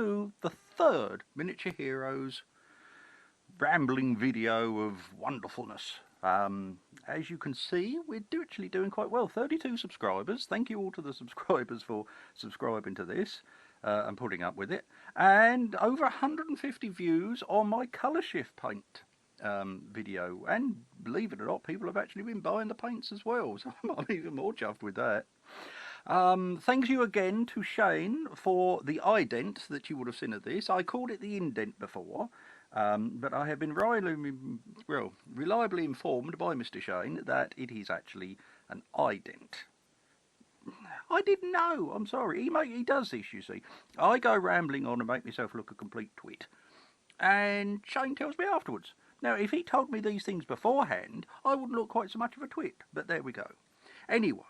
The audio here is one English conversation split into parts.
to the third Miniature Heroes rambling video of wonderfulness. As you can see, we're actually doing quite well. 32 subscribers. Thank you all to the subscribers for subscribing to this and putting up with it. And over 150 views on my colour shift paint video. And believe it or not, people have actually been buying the paints as well. So I'm even more chuffed with that. Thank you again to Shane for the ident that you would have seen of this. I called it the indent before. But I have been reliably informed by Mr. Shane that it is actually an ident. I didn't know. I'm sorry. He does this, you see. I go rambling on and make myself look a complete twit. And Shane tells me afterwards. Now, if he told me these things beforehand, I wouldn't look quite so much of a twit. But there we go. Anyway,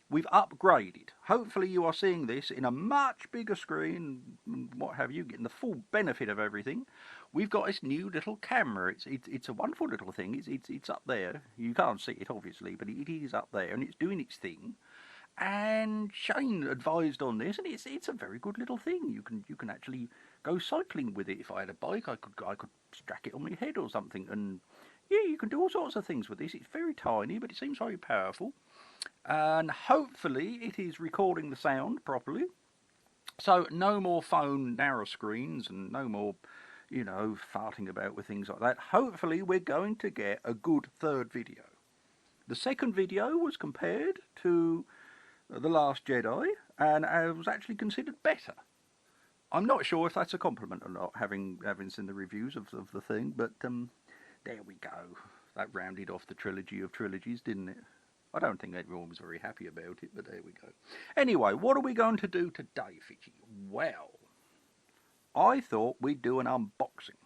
we've upgraded. Hopefully you are seeing this in a much bigger screen, what have you, getting the full benefit of everything. We've got this new little camera. It's a wonderful little thing. It's up there. You can't see it, obviously, but it is up there, and it's doing its thing. And Shane advised on this, and it's a very good little thing. You can actually go cycling with it. If I had a bike, I could strap it on my head or something, and yeah, you can do all sorts of things with this. It's very tiny, but it seems very powerful. And hopefully it is recording the sound properly. So no more phone narrow screens and no more, you know, farting about with things like that. Hopefully we're going to get a good third video. The second video was compared to The Last Jedi and was actually considered better. I'm not sure if that's a compliment or not, having seen the reviews of the thing, but there we go. That rounded off the trilogy of trilogies, didn't it? I don't think everyone was very happy about it, but there we go. Anyway, what are we going to do today, Fitchy? Well, I thought we'd do an unboxing.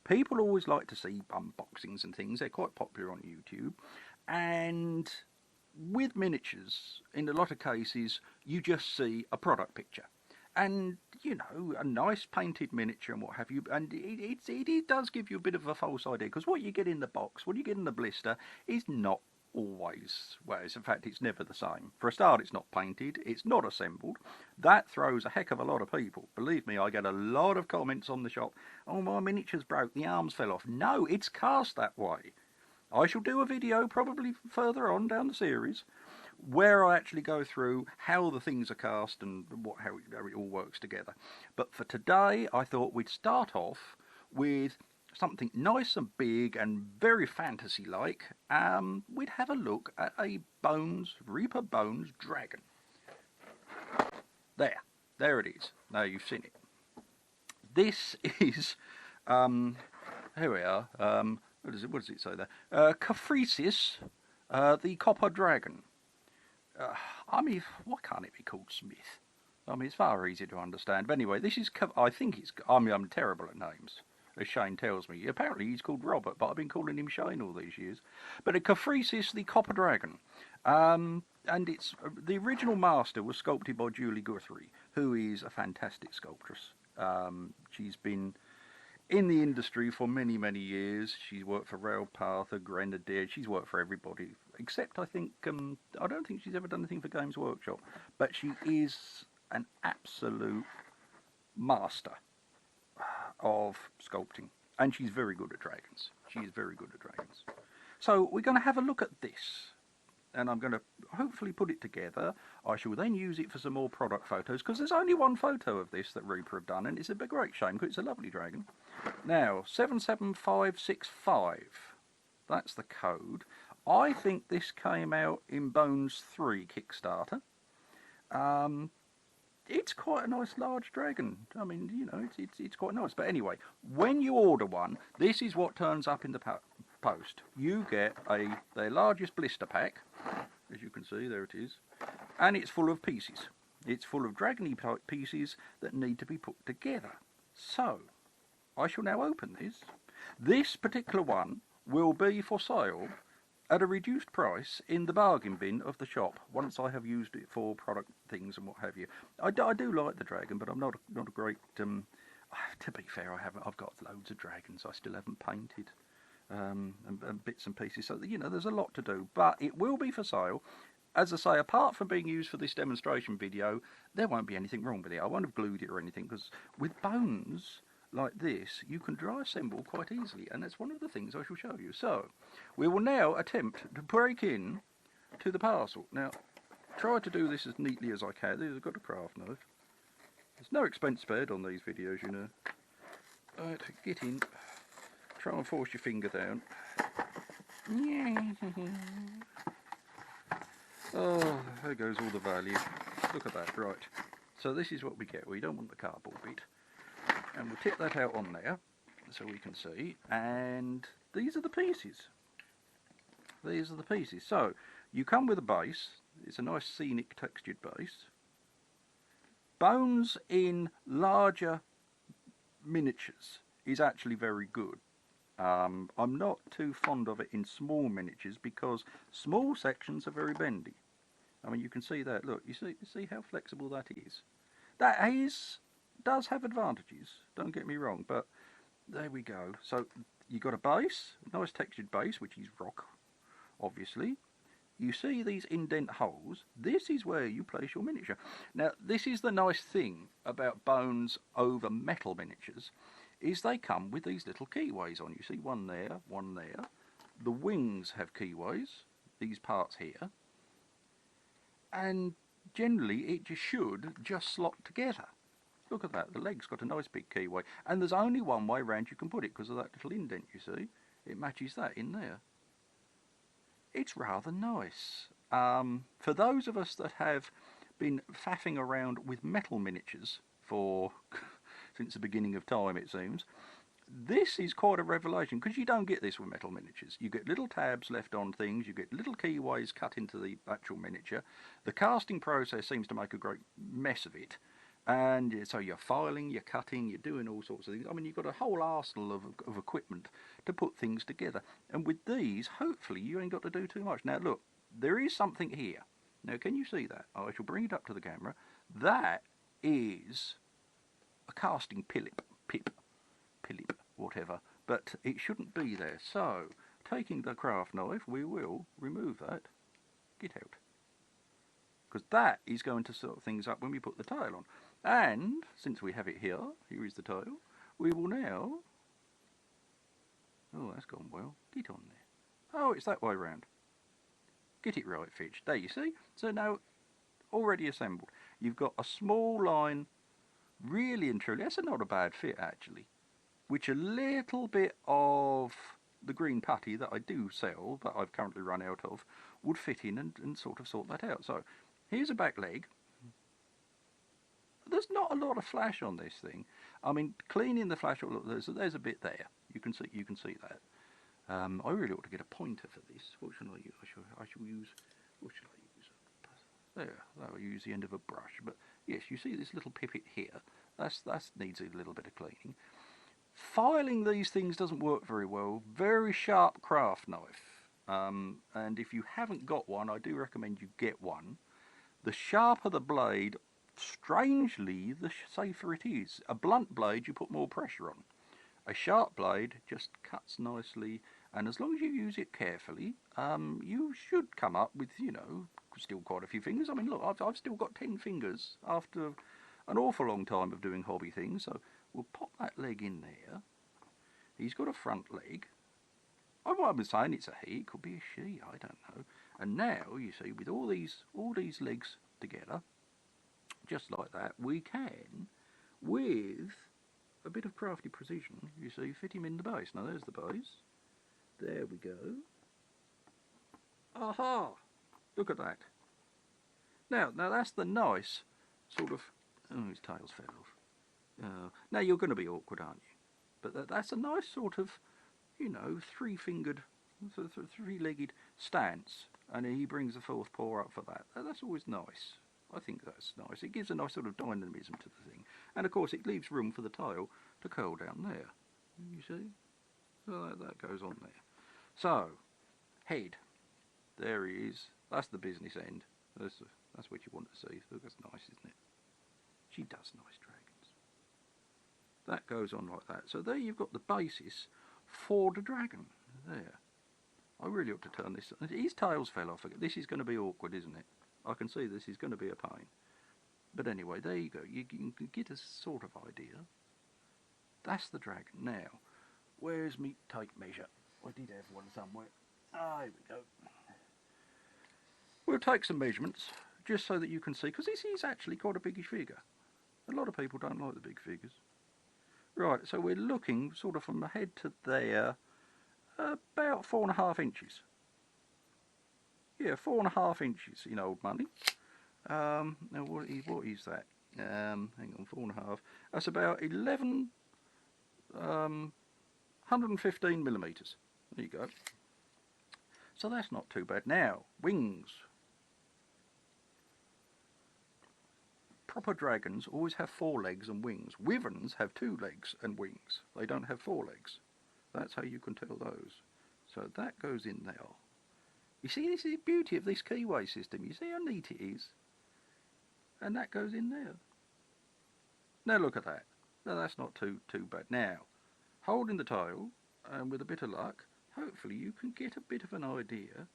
People always like to see unboxings and things. They're quite popular on YouTube. And with miniatures, in a lot of cases, you just see a product picture. And, you know, a nice painted miniature and what have you. And it does give you a bit of a false idea. Because what you get in the box, what you get in the blister, is not always, well, in fact it's never the same. For a start, it's not painted, it's not assembled. That throws a heck of a lot of people. Believe me, I get a lot of comments on the shop. Oh, my miniature's broke, the arms fell off. No, it's cast that way. I shall do a video probably further on down the series where I actually go through how the things are cast and how it all works together. But for today, I thought we'd start off with something nice and big and very fantasy-like. We'd have a look at a Reaper Bones dragon. There it is. Now you've seen it. This is, here we are. What does it say there? Kyphrixis, the Copperdragon. I mean, why can't it be called Smith? I mean, it's far easier to understand. But anyway, this is, I'm terrible at names, as Shane tells me. Apparently he's called Robert, but I've been calling him Shane all these years. But a Kyphrixis, the Copperdragon. And it's the original master was sculpted by Julie Guthrie, who is a fantastic sculptress. She's been in the industry for many, many years. She's worked for Railpath, Grenadier. She's worked for everybody, except I think, I don't think she's ever done anything for Games Workshop. But she is an absolute master of sculpting, and she's very good at dragons. She is very good at dragons. So we're going to have a look at this, and I'm going to hopefully put it together. I shall then use it for some more product photos, because there's only one photo of this that Reaper have done, and it's a great shame because it's a lovely dragon. Now, 77565, that's the code. I think this came out in Bones 3 Kickstarter. It's quite a nice large dragon. I mean, you know, it's quite nice. But anyway, when you order one, this is what turns up in the post. You get their largest blister pack, as you can see, there it is, and it's full of pieces. It's full of dragony pieces that need to be put together. So, I shall now open this. This particular one will be for sale at a reduced price in the bargain bin of the shop once I have used it for product things and what have you. I do like the dragon, but I'm not a great. To be fair, I've got loads of dragons I still haven't painted, and bits and pieces. So you know, there's a lot to do. But it will be for sale. as I say, apart from being used for this demonstration video, there won't be anything wrong with it. I won't have glued it or anything, because with bones like this, you can dry assemble quite easily, and that's one of the things I shall show you. So, we will now attempt to break in to the parcel. Now, try to do this as neatly as I can. I've got a craft knife. There's no expense spared on these videos, you know. Right, get in. Try and force your finger down. Oh, there goes all the value. Look at that, right. So this is what we get. We don't want the cardboard bit. And we'll tip that out on there so we can see. And these are the pieces. These are the pieces. So you come with a base. It's a nice scenic textured base. Bones in larger miniatures is actually very good. I'm not too fond of it in small miniatures because small sections are very bendy. I mean, you can see that. Look, you see how flexible that is. That does have advantages. Don't get me wrong, but there we go. So you got a base, nice textured base, which is rock, obviously. You see these indent holes. This is where you place your miniature. Now, this is the nice thing about bones over metal miniatures, is they come with these little keyways on. You see one there, one there. The wings have keyways, these parts here. And generally it should just slot together. Look at that, the leg's got a nice big keyway. And there's only one way round you can put it because of that little indent, you see. It matches that in there. It's rather nice. For those of us that have been faffing around with metal miniatures for since the beginning of time, it seems, this is quite a revelation because you don't get this with metal miniatures. You get little tabs left on things, you get little keyways cut into the actual miniature. The casting process seems to make a great mess of it. And so you're filing, you're cutting, you're doing all sorts of things. I mean, you've got a whole arsenal of equipment to put things together. And with these, hopefully, you ain't got to do too much. Now, look, there is something here. Now, can you see that? I shall bring it up to the camera. That is a casting pip, whatever. But it shouldn't be there. So, taking the craft knife, we will remove that. Get out. Because that is going to sort things up when we put the tail on. And, since we have it here, here is the tail, we will now... Oh, that's gone well. Get on there. Oh, it's that way round. Get it right, Fitch. There, you see? So now, already assembled. You've got a small line, really and truly, that's not a bad fit, actually. Which a little bit of the green putty that I do sell, that I've currently run out of, would fit in and sort that out. So, here's a back leg. There's not a lot of flash on this thing. I mean, cleaning the flash, look, there's a bit there. You can see that. I really ought to get a pointer for this. What shall I use? I shall use. What shall I use? There, I'll use the end of a brush. But yes, you see this little pipet here. That needs a little bit of cleaning. Filing these things doesn't work very well. Very sharp craft knife. And if you haven't got one, I do recommend you get one. The sharper the blade, strangely, the safer it is. A blunt blade, you put more pressure on. A sharp blade just cuts nicely, and as long as you use it carefully, you should come up with, you know, still quite a few fingers. I mean, look, I've still got 10 fingers after an awful long time of doing hobby things, so we'll pop that leg in there. He's got a front leg. I might be saying it's a he, it could be a she, I don't know. And now, you see, with all these legs together, just like that, we can, with a bit of crafty precision, you see, fit him in the base. Now there's the base. There we go. Aha! Look at that. Now that's the nice sort of... Oh, his tail's fell off. Now you're going to be awkward, aren't you? But that's a nice sort of, you know, three-fingered, three-legged stance. And he brings the fourth paw up for that. That's always nice. I think that's nice. It gives a nice sort of dynamism to the thing. And of course it leaves room for the tail to curl down there. You see? So that goes on there. So, head. There he is. That's the business end. That's what you want to see. Look, that's nice, isn't it? She does nice dragons. That goes on like that. So there you've got the basis for the dragon. There. I really ought to turn this. His tails fell off again. This is going to be awkward, isn't it? I can see this is going to be a pain. But anyway, there you go. You can get a sort of idea. That's the dragon. Now, where's me tape measure? I did have one somewhere. Ah, here we go. We'll take some measurements, just so that you can see, because this is actually quite a biggish figure. A lot of people don't like the big figures. Right, so we're looking sort of from the head to there, about 4.5 inches. Yeah, 4.5 inches in old money. Now what is that? Hang on, 4.5. That's about 115 millimetres. There you go. So that's not too bad. Now, wings. Proper dragons always have 4 legs and wings. Wyverns have 2 legs and wings. They don't have 4 legs. That's how you can tell those. So that goes in there. You see, this is the beauty of this keyway system. You see how neat it is? And that goes in there. Now look at that. Now that's not too bad. Now, holding the tail, and with a bit of luck, hopefully you can get a bit of an idea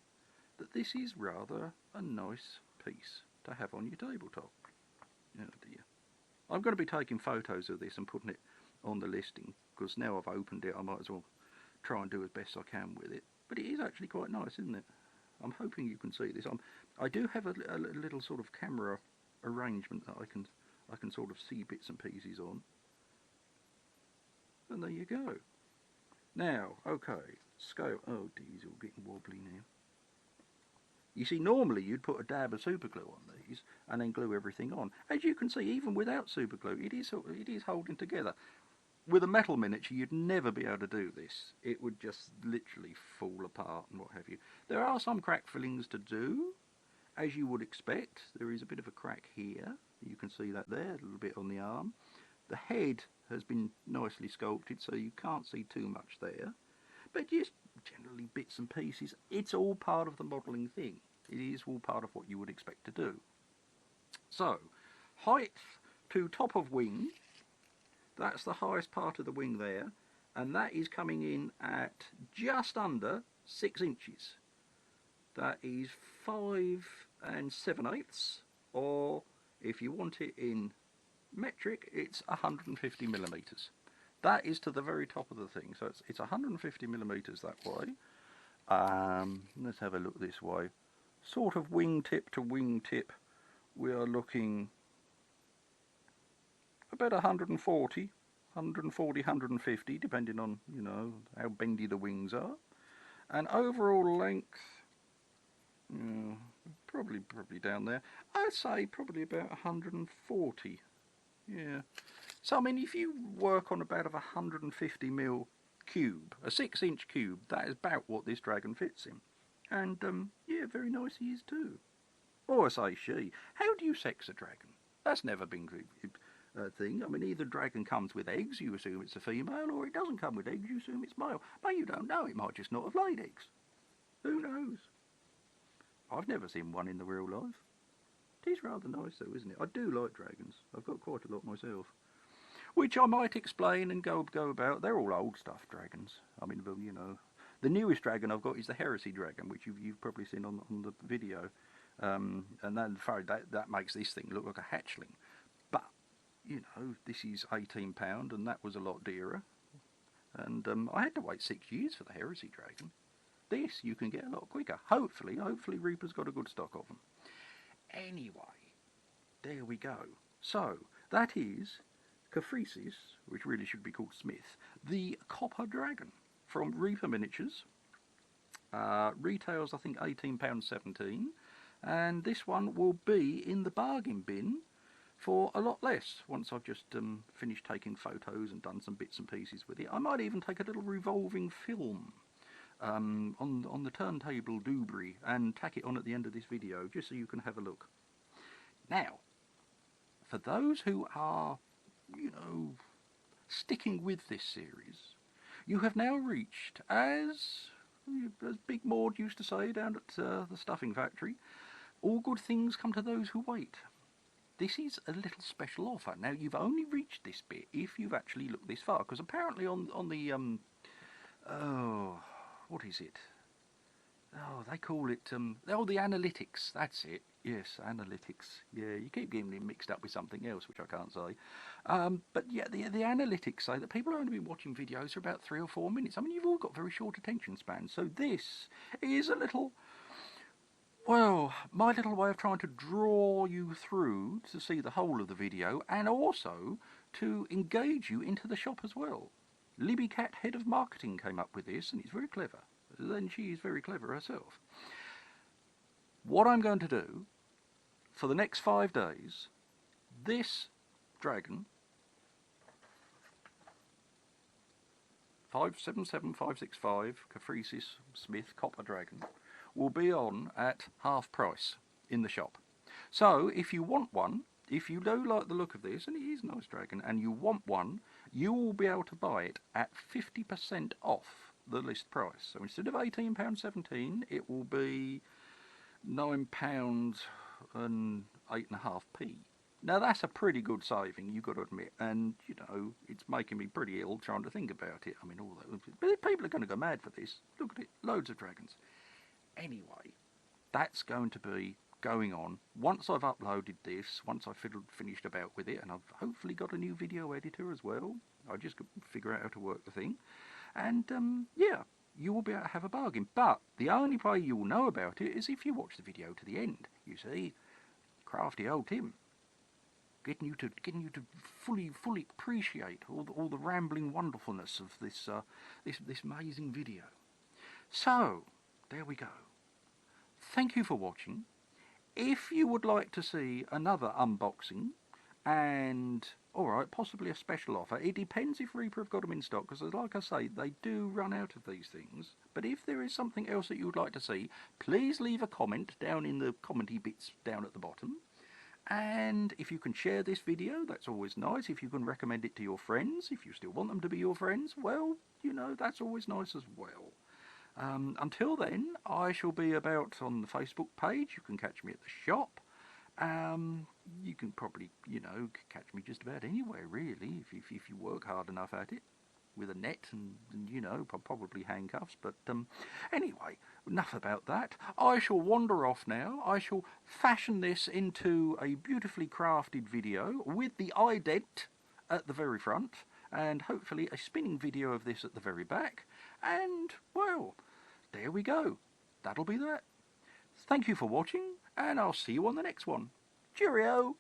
that this is rather a nice piece to have on your tabletop. Oh dear. I'm going to be taking photos of this and putting it on the listing, because now I've opened it I might as well try and do as best I can with it. But it is actually quite nice, isn't it? I'm hoping you can see this. I do have a little sort of camera arrangement that I can sort of see bits and pieces on. And there you go. Now, okay, scale. Oh dear, he's all getting wobbly now. You see, normally you'd put a dab of super glue on these and then glue everything on. As you can see, even without super glue, it is holding together. With a metal miniature, you'd never be able to do this. It would just literally fall apart and what have you. There are some crack fillings to do, as you would expect. There is a bit of a crack here. You can see that there, a little bit on the arm. The head has been nicely sculpted, so you can't see too much there. But just generally bits and pieces. It's all part of the modelling thing. It is all part of what you would expect to do. So, height to top of wing. That's the highest part of the wing there, and that is coming in at just under 6 inches. That is 5 7/8, or if you want it in metric, it's 150 millimetres. That is to the very top of the thing, so it's 150 millimetres that way. Let's have a look this way. Sort of wingtip to wingtip, we are looking about 140, 150, depending on, you know, how bendy the wings are. And overall length, probably down there. I'd say probably about 140. Yeah. So I mean, if you work on about 150 mil cube, a 6-inch cube, that is about what this dragon fits in. And yeah, very nice he is too. Or I say she. How do you sex a dragon? That's never been a thing. I mean, either dragon comes with eggs, you assume it's a female, or it doesn't come with eggs, you assume it's male. But you don't know, it might just not have laid eggs. Who knows? I've never seen one in the real life. It is rather nice though, isn't it? I do like dragons. I've got quite a lot myself. Which I might explain and go about. They're all old stuff dragons. I mean, you know, the newest dragon I've got is the Heresy dragon, which you've probably seen on the video. And then that makes this thing look like a hatchling. But, you know, this is £18 and that was a lot dearer. And I had to wait 6 years for the Heresy dragon. This you can get a lot quicker. Hopefully Reaper's got a good stock of them. Anyway, there we go. So, that is Kyphrixis, which really should be called Smith, the Copperdragon from Reaper Miniatures. Retails, I think, £18.17, and this one will be in the bargain bin for a lot less once I've just finished taking photos and done some bits and pieces with it. I might even take a little revolving film on the turntable doobry and tack it on at the end of this video just so you can have a look. Now, for those who are, you know, sticking with this series, you have now reached, as Big Maud used to say down at the stuffing factory, all good things come to those who wait. This is a little special offer. Now, you've only reached this bit if you've actually looked this far, because apparently on the oh, what is it? oh, they call it, oh, the analytics, that's it. Yes, analytics. Yeah, you keep getting it mixed up with something else, which I can't say. But yeah, the analytics say that people are only been watching videos for about 3 or 4 minutes. I mean, you've all got very short attention spans, so this is a little, well, my little way of trying to draw you through to see the whole of the video, and also to engage you into the shop as well. Libby Cat, head of marketing, came up with this, and it's very clever. Then she is very clever herself. What I'm going to do for the next 5 days, this dragon, 577565 Kyphrixis Smith Copperdragon, will be on at half price in the shop. So if you want one, if you do like the look of this, and it is a nice dragon, and you want one, you will be able to buy it at 50% off the list price. So instead of £18.17, it will be £9 and 8.5p. Now that's a pretty good saving, you've got to admit, and you know, it's making me pretty ill trying to think about it. I mean, all that, but people are going to go mad for this. Look at it, loads of dragons. Anyway, that's going to be going on once I've uploaded this, once I've finished about with it, and I've hopefully got a new video editor as well. I just got to figure out how to work the thing, and yeah, you will be able to have a bargain. But the only way you will know about it is if you watch the video to the end. You see, crafty old Tim, getting you to fully appreciate all the rambling wonderfulness of this this amazing video. So there we go. Thank you for watching. If you would like to see another unboxing and, alright, possibly a special offer, it depends if Reaper have got them in stock, because like I say, they do run out of these things. But if there is something else that you would like to see, please leave a comment down in the commenty bits down at the bottom. And if you can share this video, that's always nice. If you can recommend it to your friends, if you still want them to be your friends, well, you know, that's always nice as well. Until then, I shall be about on the Facebook page. You can catch me at the shop. You can probably, you know, catch me just about anywhere, really, if you work hard enough at it, with a net and you know, probably handcuffs. But anyway, enough about that. I shall wander off now. I shall fashion this into a beautifully crafted video with the ident at the very front, and hopefully a spinning video of this at the very back. And, well, there we go. That'll be that. Thank you for watching, and I'll see you on the next one. Cheerio!